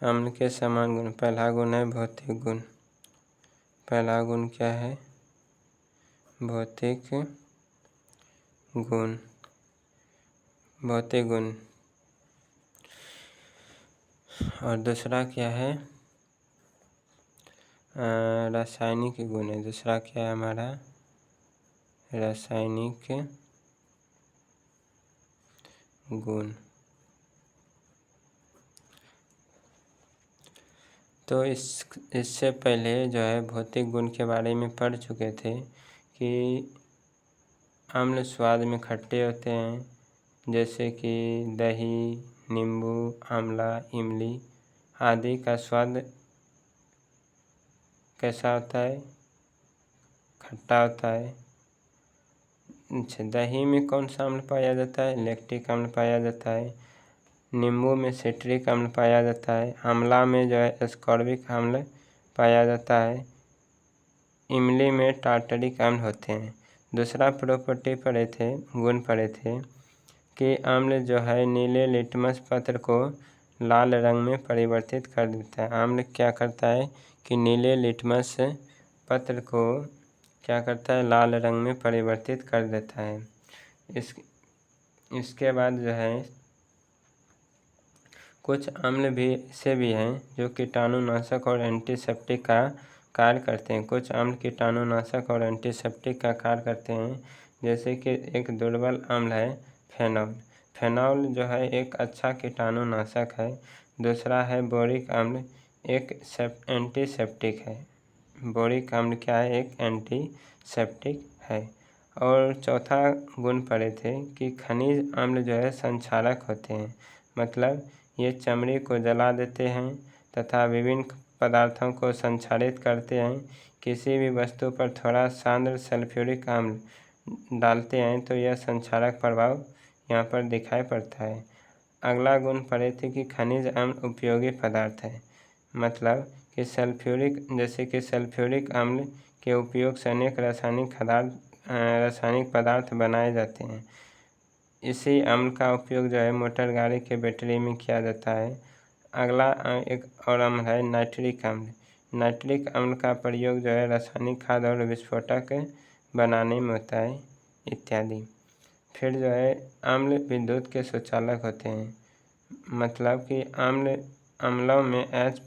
अम्ल के समान गुण। पहला गुण है भौतिक गुण। पहला गुण क्या है? भौतिक गुण। भौतिक गुण। और दूसरा क्या है? रासायनिक गुण है। दूसरा क्या है हमारा? रासायनिक गुण। तो इससे पहले जो है भौतिक गुण के बारे में पढ़ चुके थे कि अम्ल स्वाद में खट्टे होते हैं, जैसे कि दही, नींबू, आंवला, इमली आदि का स्वाद कैसा होता है? खट्टा होता है। अच्छा, दही में कौन सा अम्ल पाया जाता है? लैक्टिक अम्ल पाया जाता है। नींबू में सिट्रिक अम्ल पाया जाता है। आंवला में जो है एस्कॉर्बिक अम्ल पाया जाता है। इमली में टार्टरिक अम्ल होते हैं। दूसरा प्रॉपर्टी पढ़े थे, गुण पढ़े थे कि अम्ल जो है नीले लिटमस पत्र को लाल रंग में परिवर्तित कर देता है। अम्ल क्या करता है कि नीले लिटमस पत्र को क्या करता है? लाल रंग में परिवर्तित कर देता है। इसके बाद जो है कुछ अम्ल भी ऐसे भी हैं जो कीटाणुनाशक और एंटीसेप्टिक का कार्य करते हैं। कुछ अम्ल कीटाणुनाशक और एंटीसेप्टिक का कार्य करते हैं, जैसे कि एक दुर्बल अम्ल है फेनॉल। फेनॉल जो है एक अच्छा कीटाणुनाशक है। दूसरा है बोरिक अम्ल, एक एंटीसेप्टिक है। बोरिक अम्ल क्या है? एक एंटीसेप्टिक है। और चौथा गुण पढ़े थे कि खनिज अम्ल जो है संक्षारक होते हैं, मतलब ये चमड़ी को जला देते हैं तथा विभिन्न पदार्थों को संक्षारित करते हैं। किसी भी वस्तु पर थोड़ा सांद्र सल्फ्यूरिक अम्ल डालते हैं तो यह संक्षारक प्रभाव यहाँ पर दिखाई पड़ता है। अगला गुण पढ़े थे कि खनिज अम्ल उपयोगी पदार्थ है, मतलब कि जैसे कि सल्फ्यूरिक अम्ल के उपयोग से अनेक रासायनिक पदार्थ बनाए जाते हैं। इसी अम्ल का उपयोग जो है मोटर गाड़ी के बैटरी में किया जाता है। अगला एक और अम्ल है नाइट्रिक अम्ल। नाइट्रिक अम्ल का प्रयोग जो है रासायनिक खाद और विस्फोटक बनाने में होता है, इत्यादि। फिर जो है अम्ल विद्युत के सुचालक होते हैं, मतलब कि अम्लों में H+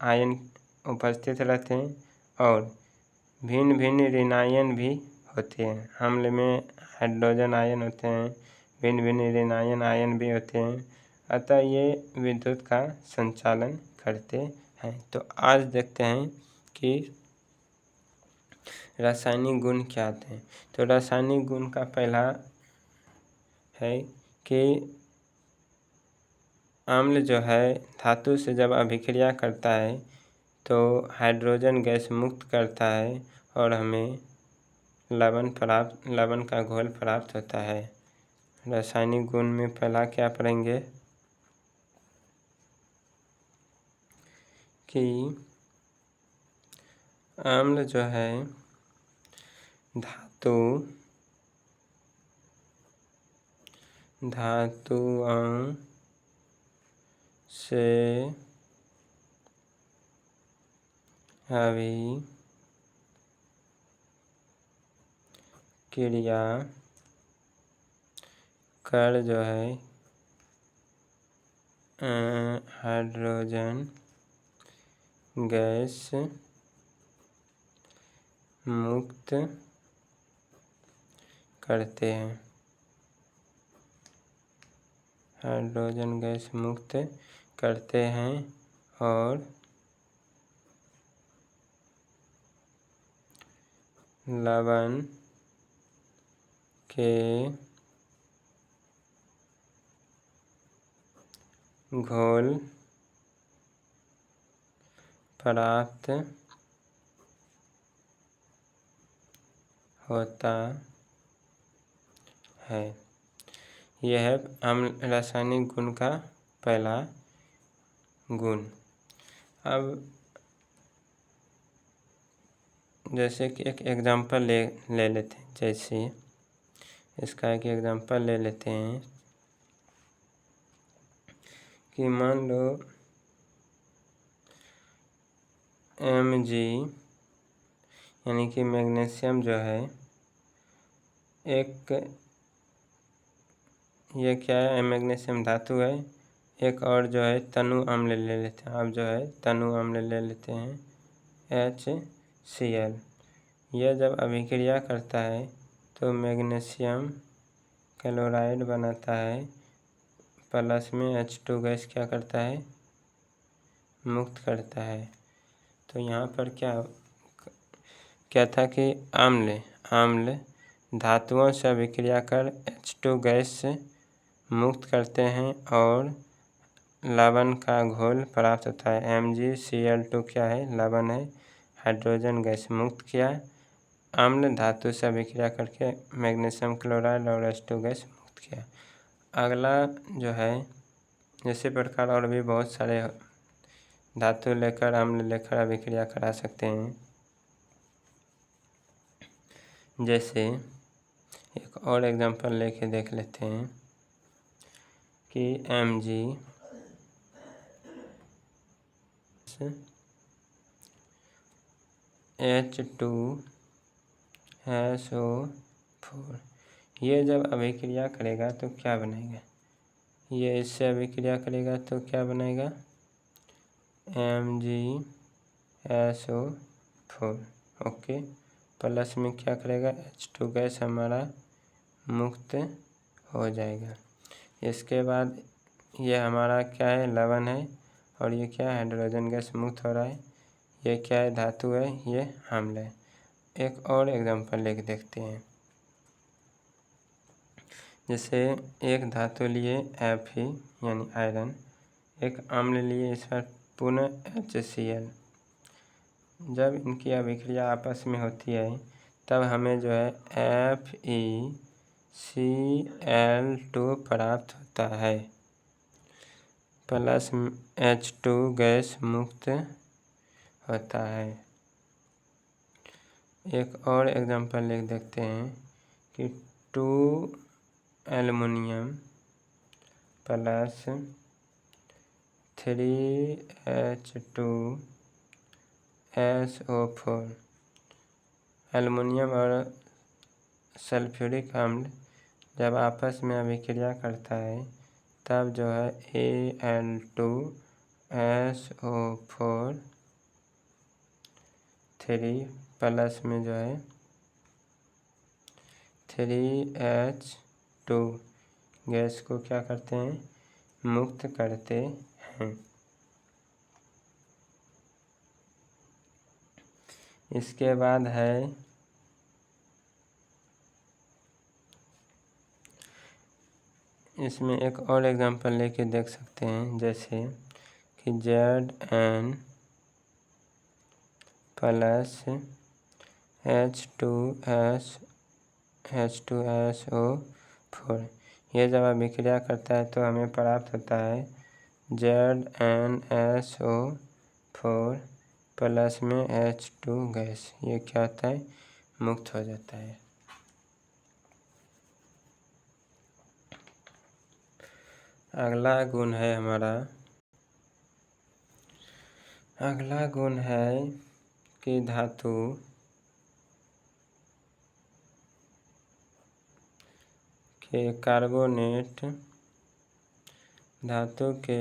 आयन उपस्थित रहते हैं और भिन्न भिन्न ऋणायन भी होते हैं। अम्ल में हाइड्रोजन आयन होते हैं, भिन्न भिन्न ऋणायन आयन भी होते हैं, अतः ये विद्युत का संचालन करते हैं। तो आज देखते हैं कि रासायनिक गुण क्या होते हैं। तो रासायनिक गुण का पहला है कि अम्ल जो है धातु से जब अभिक्रिया करता है तो हाइड्रोजन गैस मुक्त करता है और हमें लवण का घोल प्राप्त होता है। रासायनिक गुण में पहला क्या पढ़ेंगे कि अम्ल जो है धातुओं से अभिक्रिया कर जो है हाइड्रोजन गैस मुक्त करते हैं। हाइड्रोजन गैस मुक्त करते हैं और लवण के घोल प्राप्त होता है। यह है अम्ल रासायनिक गुण का पहला गुण। अब जैसे कि एक एग्जांपल ले लेते हैं, जैसे इसका एक एग्जांपल ले लेते हैं कि मान लो Mg यानी कि मैग्नीशियम जो है एक, ये क्या है, मैग्नीशियम धातु है। एक और जो है तनु अम्ल ले लेते हैं, अब जो है तनु अम्ल ले लेते हैं HCl। यह जब अभिक्रिया करता है तो मैग्नीशियम क्लोराइड बनाता है, प्लस में H2 गैस क्या करता है, मुक्त करता है। तो यहाँ पर क्या था कि अम्ल धातुओं से अभिक्रिया कर H2 गैस मुक्त करते हैं और लवण का घोल प्राप्त होता है। MgCl2 क्या है, लवण है, हाइड्रोजन गैस मुक्त किया। अम्ल धातु से अभिक्रिया करके मैग्नीशियम क्लोराइड और H2 गैस मुक्त किया। अगला जो है, इसी प्रकार और भी बहुत सारे धातु लेकर अम्ल लेकर अभिक्रिया करा सकते हैं। जैसे एक और एग्जांपल लेके देख लेते हैं कि Mg H2SO4, ये जब अभिक्रिया करेगा तो क्या बनेगा, ये इससे अभिक्रिया करेगा तो क्या बनेगा, MgSO4। ओके, प्लस में क्या करेगा, H2 गैस हमारा मुक्त हो जाएगा। इसके बाद ये हमारा क्या है, लवण है, और ये क्या है, हाइड्रोजन गैस मुक्त हो रहा है। ये क्या है, धातु है, ये अम्ल है। एक और एग्जांपल लेके देखते हैं। जैसे एक धातु लिए Fe यानी आयरन, एक अम्ल लिए इस पर पुनः HCl। जब इनकी अभिक्रिया आपस में होती है तब हमें जो है FeCl2 प्राप्त होता है, प्लस H2 गैस मुक्त होता है। एक और एग्जांपल लिख देखते हैं कि 2 एल्युमिनियम प्लस 3H2SO4, एल्युमिनियम और सल्फ्यूरिक अम्ल जब आपस में अभिक्रिया करता है तब जो है Al2SO4 3 प्लस में जो है 3H2 गैस को क्या करते हैं, मुक्त करते हैं। इसके बाद है इसमें एक और एग्जांपल लेके देख सकते हैं। जैसे कि Zn प्लस H2SO4, ये जब अभिक्रिया करता है तो हमें प्राप्त होता है ZnSO4 प्लस में H2 गैस, ये क्या होता है, मुक्त हो जाता है। अगला गुण है हमारा, अगला गुण है कि धातु के कार्बोनेट, धातु के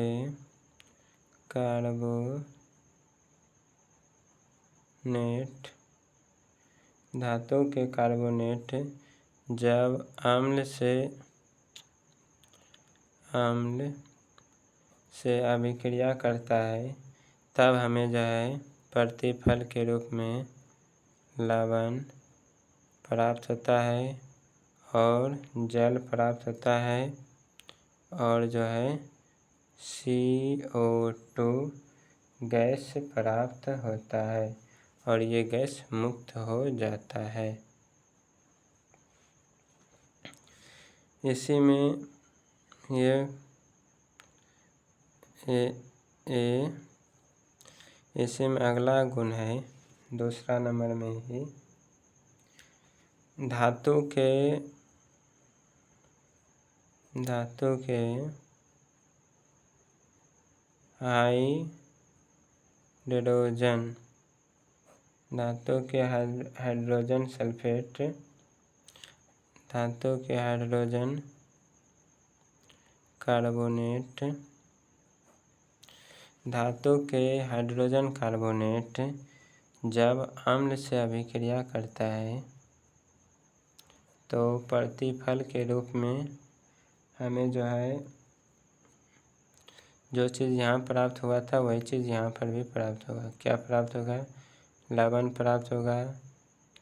कार्बोनेट जब अम्ल से अभिक्रिया करता है तब हमें जो है प्रतिफल के रूप में लवण प्राप्त होता है और जल प्राप्त होता है और जो है CO2 गैस प्राप्त होता है और ये गैस मुक्त हो जाता है। इसी में इसी में अगला गुण है, दूसरा नंबर में ही, धातु के हाइड्रोजन धातु के हाइड्रोजन सल्फेट, धातु के हाइड्रोजन कार्बोनेट, धातु के हाइड्रोजन कार्बोनेट जब अम्ल से अभिक्रिया करता है तो प्रतिफल के रूप में हमें जो है जो चीज़ यहाँ प्राप्त हुआ था वही चीज़ यहाँ पर भी प्राप्त होगा। क्या प्राप्त होगा? लवण प्राप्त होगा,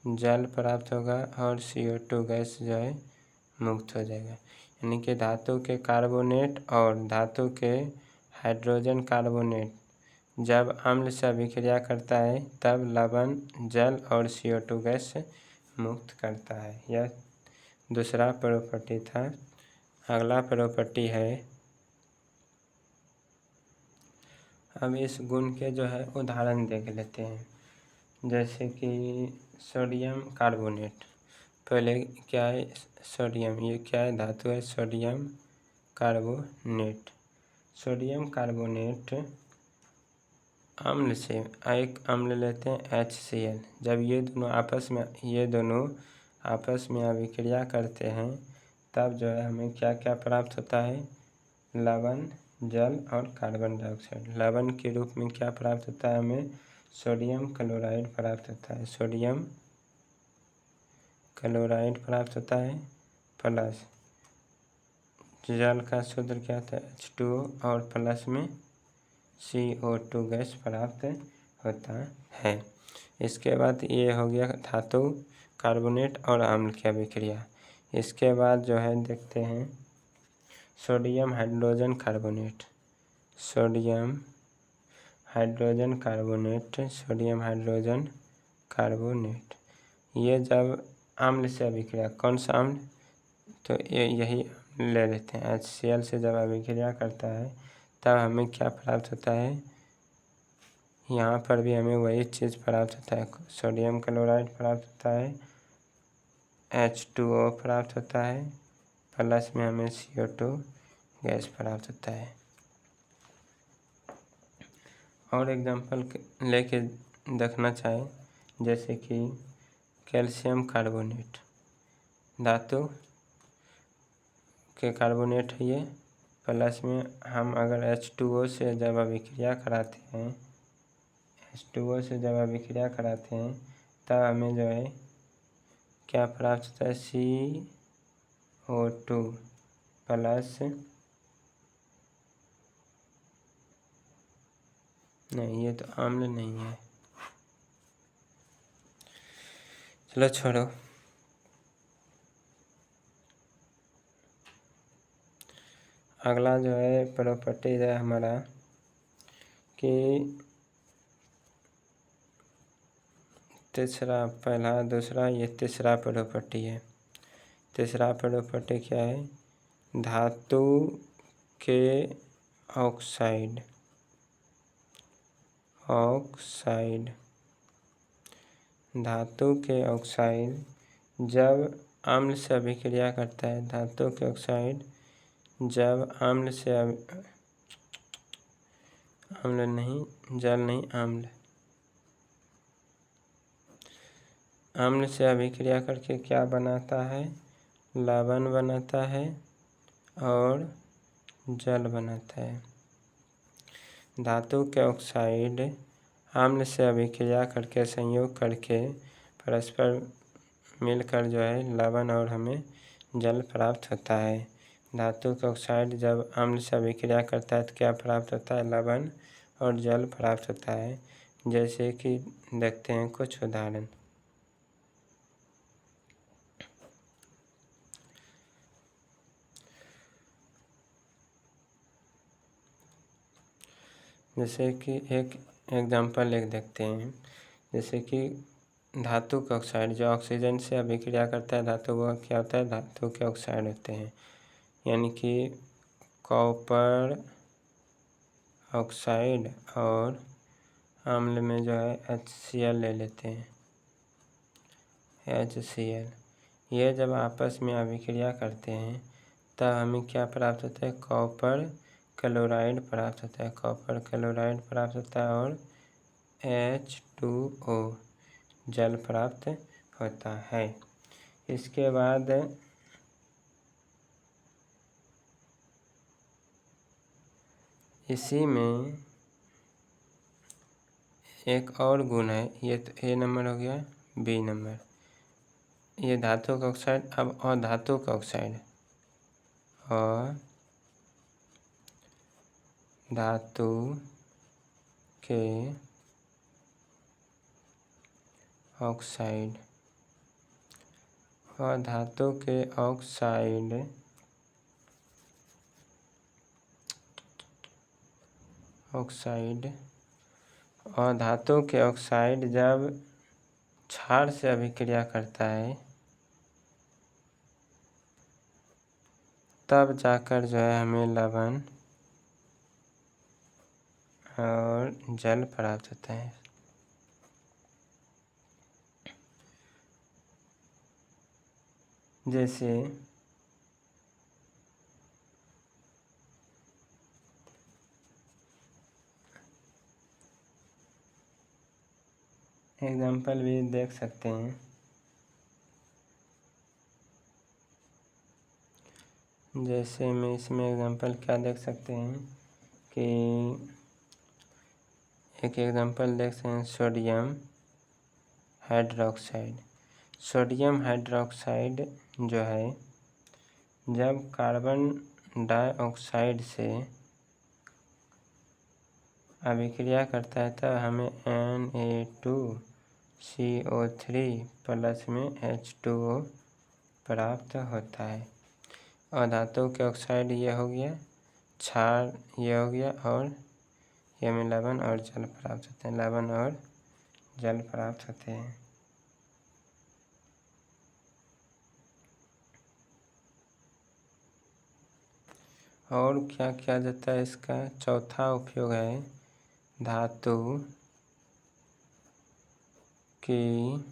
जल प्राप्त होगा और CO2 गैस जो है मुक्त हो जाएगा। यानी कि धातु के कार्बोनेट और धातु के हाइड्रोजन कार्बोनेट जब अम्ल से अभिक्रिया करता है तब लवण, जल और CO2 गैस मुक्त करता है। यह दूसरा प्रॉपर्टी था। अगला प्रॉपर्टी है, अब इस गुण के जो है उदाहरण देख लेते हैं। जैसे कि सोडियम कार्बोनेट, पहले क्या है? सोडियम, ये क्या है? धातु है सोडियम कार्बोनेट। सोडियम कार्बोनेट अम्ल से एक अम्ल लेते हैं HCl। जब ये दोनों आपस में अभिक्रिया करते हैं तब जो है हमें क्या क्या प्राप्त होता है? लवण, जल और कार्बन डाइऑक्साइड। लवण के रूप में क्या प्राप्त होता है? हमें सोडियम क्लोराइड प्राप्त होता है। सोडियम क्लोराइड प्राप्त होता है प्लस जल का सूत्र क्या था? H2O और प्लस में CO2 गैस प्राप्त होता है। इसके बाद ये हो गया धातु कार्बोनेट और अम्ल की अभिक्रिया। इसके बाद जो है देखते हैं sodium hydrogen carbonate. Sodium hydrogen carbonate, sodium hydrogen carbonate ये जब अम्ल से अभिक्रिया, कौन सा अम्ल? तो यही ले लेते हैं। HCl से जब अभिक्रिया करता है तब हमें क्या प्राप्त होता है? यहाँ पर भी हमें वही चीज़ प्राप्त होता है। सोडियम क्लोराइड प्राप्त होता है, H2O प्राप्त होता है, प्लस में हमें CO2 गैस प्राप्त होता है। और एग्जांपल लेके देखना चाहें, जैसे कि कैल्शियम कार्बोनेट, धातु के कार्बोनेट है ये, प्लस में हम अगर H2O से जब अभिक्रिया कराते हैं, H2O से जब अभिक्रिया कराते हैं तब हमें जो है क्या प्राप्त होता है? CO2 प्लस, नहीं ये तो अम्ल नहीं है, चलो छोड़ो। अगला जो है प्रॉपर्टी है हमारा कि तीसरा, पहला दूसरा, ये तीसरा प्रॉपर्टी है। तीसरा प्रॉपर्टी क्या है? धातु के ऑक्साइड धातु के ऑक्साइड जब अम्ल से अभिक्रिया करता है, धातु के ऑक्साइड जब अम्ल से अम्ल नहीं, जल नहीं, अम्ल से अभिक्रिया करके क्या बनाता है? लवण बनाता है और जल बनाता है। धातु के ऑक्साइड अम्ल से अभिक्रिया करके, संयोग करके परस्पर मिलकर जो है लवण और हमें जल प्राप्त होता है। धातु के ऑक्साइड जब अम्ल से अभिक्रिया करता है तो क्या प्राप्त होता है? लवण और जल प्राप्त होता है। जैसे कि देखते हैं कुछ उदाहरण। जैसे कि एक एग्जांपल लिख देखते हैं। जैसे कि धातु का ऑक्साइड जो ऑक्सीजन से अभिक्रिया करता है धातु, वो क्या होता है? धातु के ऑक्साइड होते हैं। यानी कि कॉपर ऑक्साइड और अम्ल में जो है HCl ले लेते हैं, HCl। ये जब आपस में अभिक्रिया करते हैं तब हमें क्या प्राप्त होता है? कॉपर क्लोराइड प्राप्त होता है। कॉपर क्लोराइड प्राप्त होता है और H2O जल प्राप्त होता है। इसके बाद इसी में एक और गुण है, ये तो ए नंबर हो गया, बी नंबर, ये धातु का ऑक्साइड। अब अधातु का ऑक्साइड, धातु के ऑक्साइड, धातु के ऑक्साइड और धातु के ऑक्साइड जब क्षार से अभिक्रिया करता है तब जाकर जो है हमें लवण और जल प्राप्त होता है। जैसे एग्जाम्पल भी देख सकते हैं। जैसे में इसमें एग्जाम्पल क्या देख सकते हैं कि एक एग्जाम्पल देख सकते हैं, सोडियम हाइड्रोक्साइड। सोडियम हाइड्रोक्साइड जो है जब कार्बन डाइऑक्साइड से अभिक्रिया करता है तब हमें Na2CO3 प्लस में H2O प्राप्त होता है। और धातु के ऑक्साइड ये हो गया, क्षार ये हो गया, और ये में लवण और जल प्राप्त होते हैं, लवण और जल प्राप्त होते हैं। और क्या किया जाता है, इसका चौथा उपयोग है धातु की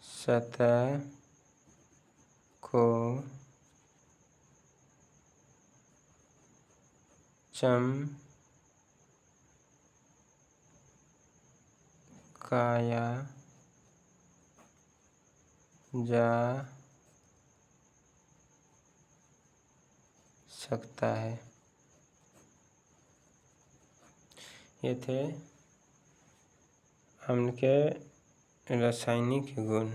सतह को चमकाया जा सकता है। ये थे अम्ल के रासायनिक गुण।